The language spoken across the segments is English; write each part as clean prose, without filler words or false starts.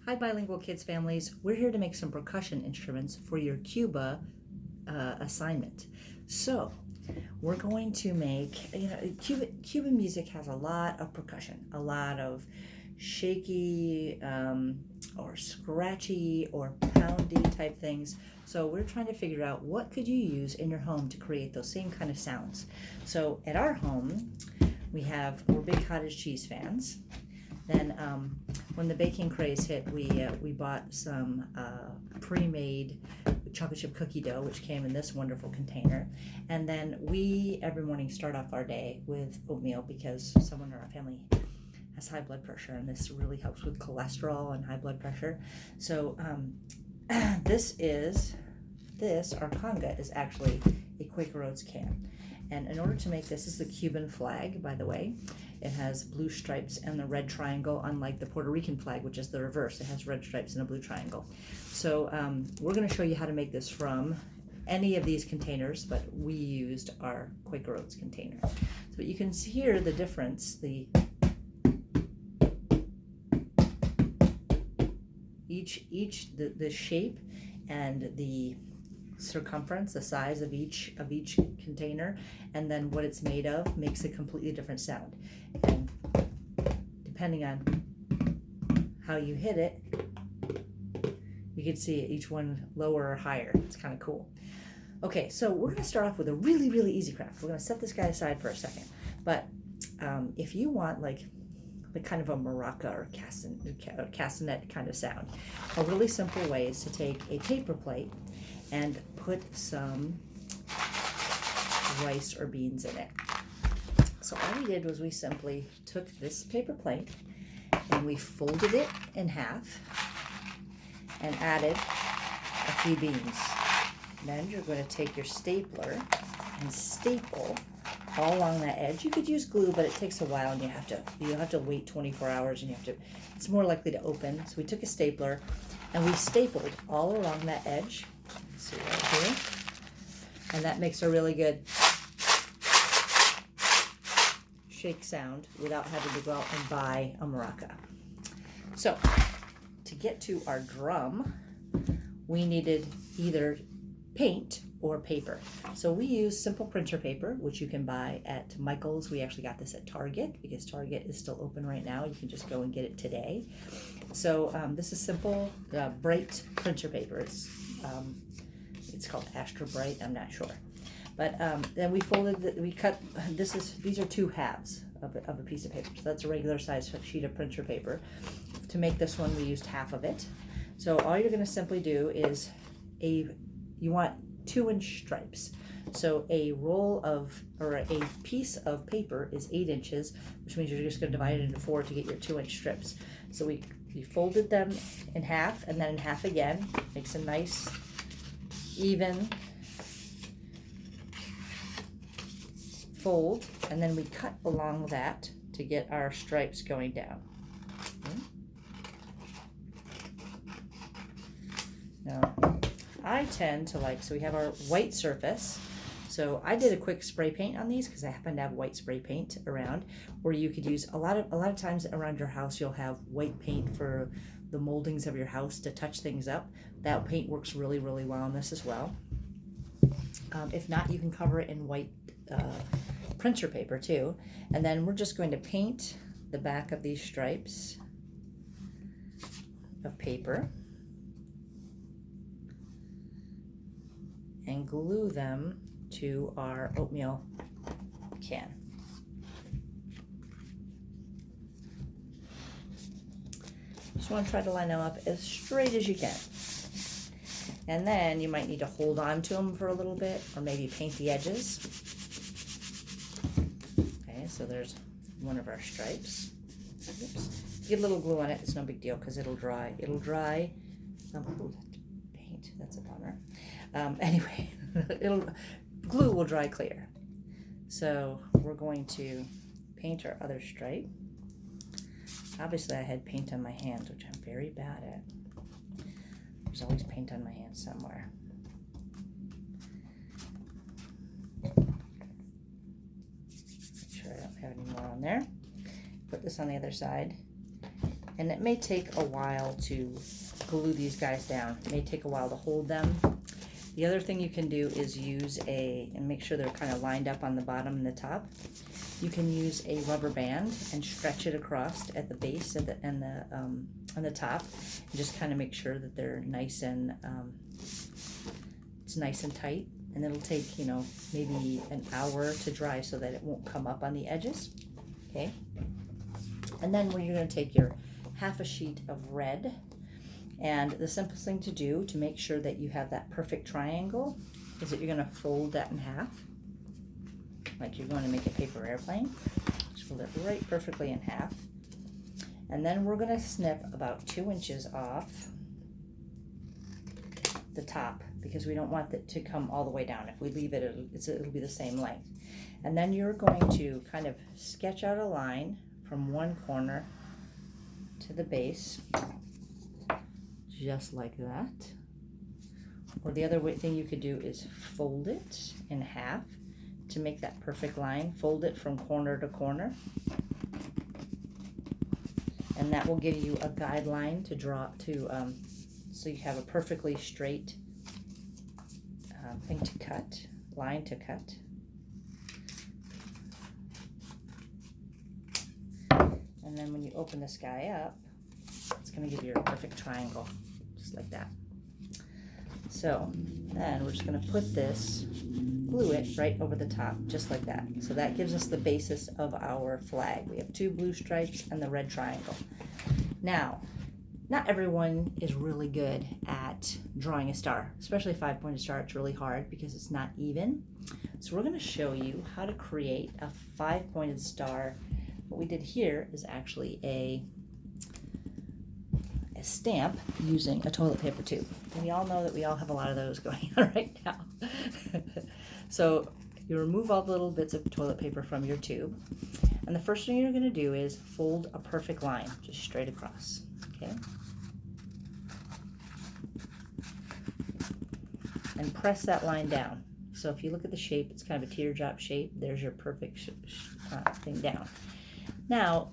Hi, Bilingual Kids families. We're here to make some percussion instruments for your Cuba assignment. So, we're going to make, Cuban music has a lot of percussion, a lot of shaky or scratchy or poundy type things. So we're trying to figure out what could you use in your home to create those same kind of sounds. So at our home, we're big cottage cheese fans. Then when the baking craze hit, we bought some pre-made chocolate chip cookie dough, which came in this wonderful container. And then we every morning start off our day with oatmeal because someone in our family has high blood pressure, and this really helps with cholesterol and high blood pressure. So our conga is actually a Quaker Oats can. And in order to make this is the Cuban flag, by the way. It has blue stripes and the red triangle, unlike the Puerto Rican flag, which is the reverse. It has red stripes and a blue triangle. So we're going to show you how to make this from any of these containers, but we used our Quaker Oats container. So you can hear the difference. The shape and the circumference, the size of each container, and then what it's made of makes a completely different sound. And depending on how you hit it, you can see each one lower or higher. It's kind of cool. Okay, so we're going to start off with a really, really easy craft. We're going to set this guy aside for a second. But if you want like the kind of a maraca or castanet kind of sound, a really simple way is to take a paper plate and put some rice or beans in it. So all we did was we simply took this paper plate and we folded it in half and added a few beans. Then you're going to take your stapler and staple all along that edge. You could use glue, but it takes a while, and you'll have to wait 24 hours, and it's more likely to open. So we took a stapler and we stapled all along that edge. See right here, and that makes a really good shake sound without having to go out and buy a maraca. So to get to our drum, we needed either paint or paper. So we use simple printer paper, which you can buy at Michael's. We actually got this at Target because Target is still open right now. You can just go and get it today. So this is simple bright printer paper. It's called Astra Bright. I'm not sure, but then we cut. These are 2 halves of a piece of paper. So that's a regular size sheet of printer paper. To make this one, we used half of it. So all you're going to simply do is you want 2-inch stripes. So a piece of paper is 8 inches, which means you're just going to divide it into 4 to get your 2-inch strips. So we folded them in half and then in half again. Makes a nice even fold, and then we cut along that to get our stripes going down. Now I tend to so we have our white surface. So I did a quick spray paint on these because I happen to have white spray paint around, or you could use a lot of times around your house you'll have white paint for the moldings of your house to touch things up. That paint works really, really well on this as well. If not, you can cover it in white printer paper too. And then we're just going to paint the back of these stripes of paper and glue them to our oatmeal can. Just want to try to line them up as straight as you can. And then you might need to hold on to them for a little bit, or maybe paint the edges. Okay, so there's one of our stripes. Oops. Get a little glue on it, it's no big deal because it'll dry. Paint, that's a bummer. Anyway, glue will dry clear. So we're going to paint our other stripe. Obviously I had paint on my hands, which I'm very bad at. There's always paint on my hands somewhere. Make sure I don't have any more on there. Put this on the other side. And it may take a while to glue these guys down. It may take a while to hold them. The other thing you can do is use and make sure they're kind of lined up on the bottom and the top. You can use a rubber band and stretch it across at the base and on the top, and just kind of make sure that they're nice and it's nice and tight. And it'll take, you know, maybe an hour to dry so that it won't come up on the edges. Okay. And then you're going to take your half a sheet of red, and the simplest thing to do to make sure that you have that perfect triangle is that you're going to fold that in half, like you're going to make a paper airplane. Just fold it right perfectly in half. And then we're going to snip about 2 inches off the top, because we don't want it to come all the way down. If we leave it, it'll be the same length. And then you're going to kind of sketch out a line from one corner to the base, just like that. Or the other thing you could do is fold it in half to make that perfect line. Fold it from corner to corner, and that will give you a guideline to draw to, so you have a perfectly straight thing to cut, line to cut. And then when you open this guy up, it's going to give you a perfect triangle, just like that. So then we're just going to put this, glue it right over the top, just like that. So that gives us the basis of our flag. We have 2 blue stripes and the red triangle. Now, not everyone is really good at drawing a star, especially a 5-pointed star. It's really hard because it's not even. So we're going to show you how to create a 5-pointed star. What we did here is actually a stamp using a toilet paper tube. And we all know that we all have a lot of those going on right now. So you remove all the little bits of toilet paper from your tube. And the first thing you're going to do is fold a perfect line, just straight across. Okay? And press that line down. So if you look at the shape, it's kind of a teardrop shape. There's your perfect thing down. Now,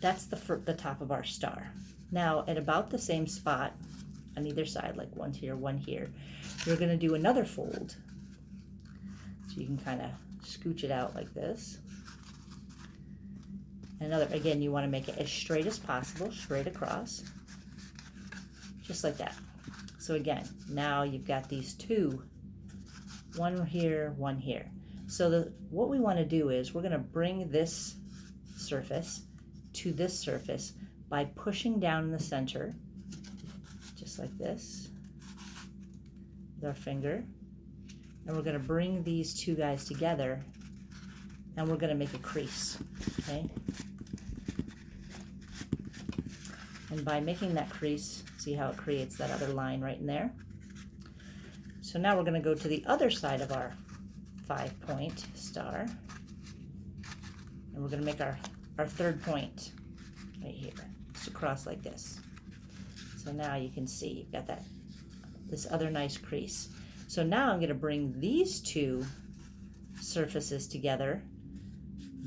that's the top of our star. Now, at about the same spot on either side, like one here, you're going to do another fold. So you can kind of scooch it out like this. Another, again, you want to make it as straight as possible, straight across, just like that. So again, now you've got these 2, one here, one here. So what we want to do is we're going to bring this surface to this surface by pushing down in the center, just like this, with our finger. And we're going to bring these 2 guys together, and we're going to make a crease, okay? And by making that crease, see how it creates that other line right in there? So now we're going to go to the other side of our 5-point star, and we're going to make our 3rd point right here, just across like this. So now you can see you've got this other nice crease. So now I'm going to bring these 2 surfaces together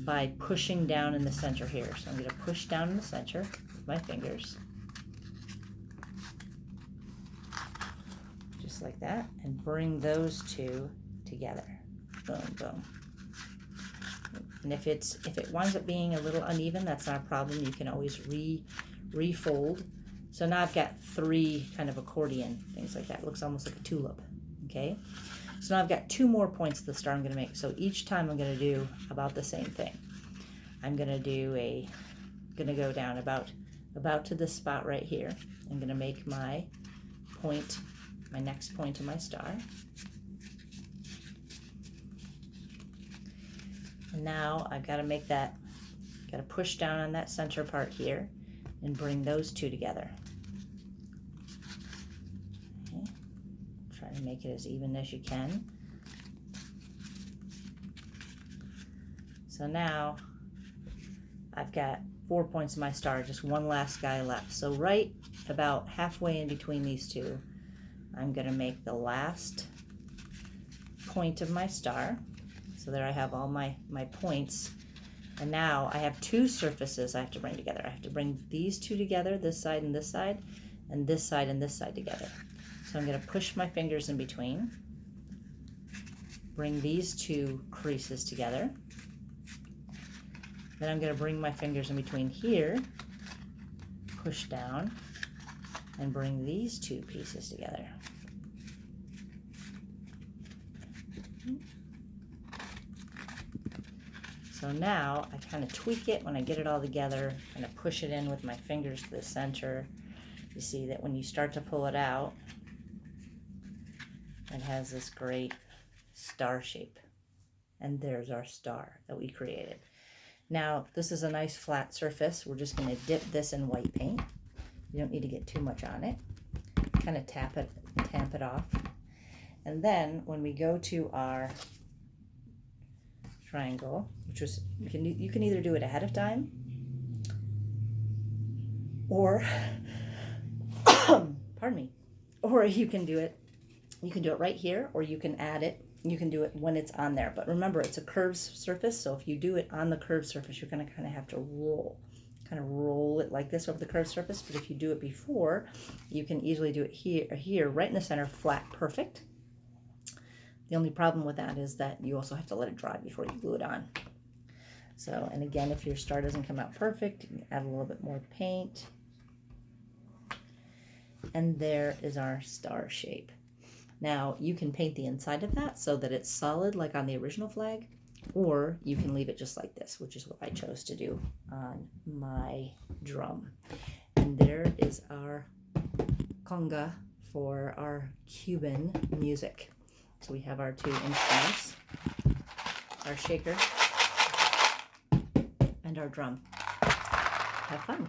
by pushing down in the center here. So I'm going to push down in the center with my fingers, just like that, and bring those 2 together. Boom, boom. And if it winds up being a little uneven, that's not a problem. You can always refold. So now I've got 3 kind of accordion things like that. It looks almost like a tulip. Okay. So now I've got 2 more points of the star I'm going to make. So each time I'm going to do about the same thing. I'm going to go down about to this spot right here. I'm going to make my point, my next point of my star. And now I've got to make that, got to push down on that center part here and bring those 2 together. Okay. Try to make it as even as you can. So now I've got 4 points of my star, just one last guy left. So right about halfway in between these 2, I'm going to make the last point of my star. So there I have all my points And now I have two surfaces I have to bring together. I have to bring these two together, this side and this side, and this side and this side together. So I'm going to push my fingers in between, bring these two creases together. Then I'm going to bring my fingers in between here, push down, and bring these two pieces together. So now I kind of tweak it when I get it all together, kind of push it in with my fingers to the center. You see that when you start to pull it out, it has this great star shape. And there's our star that we created. Now, this is a nice flat surface. We're just going to dip this in white paint. You don't need to get too much on it. Kind of tamp it off. And then when we go to our triangle, which was, you can either do it ahead of time, or pardon me, or you can do it right here, or you can add it. You can do it when it's on there. But remember, it's a curved surface, so if you do it on the curved surface, you're going to kind of have to roll it like this over the curved surface. But if you do it before, you can easily do it here, right in the center, flat, perfect. The only problem with that is that you also have to let it dry before you glue it on. So, and again, if your star doesn't come out perfect, you can add a little bit more paint. And there is our star shape. Now, you can paint the inside of that so that it's solid like on the original flag, or you can leave it just like this, which is what I chose to do on my drum. And there is our conga for our Cuban music. So we have our two instruments, our shaker, and our drum. Have fun.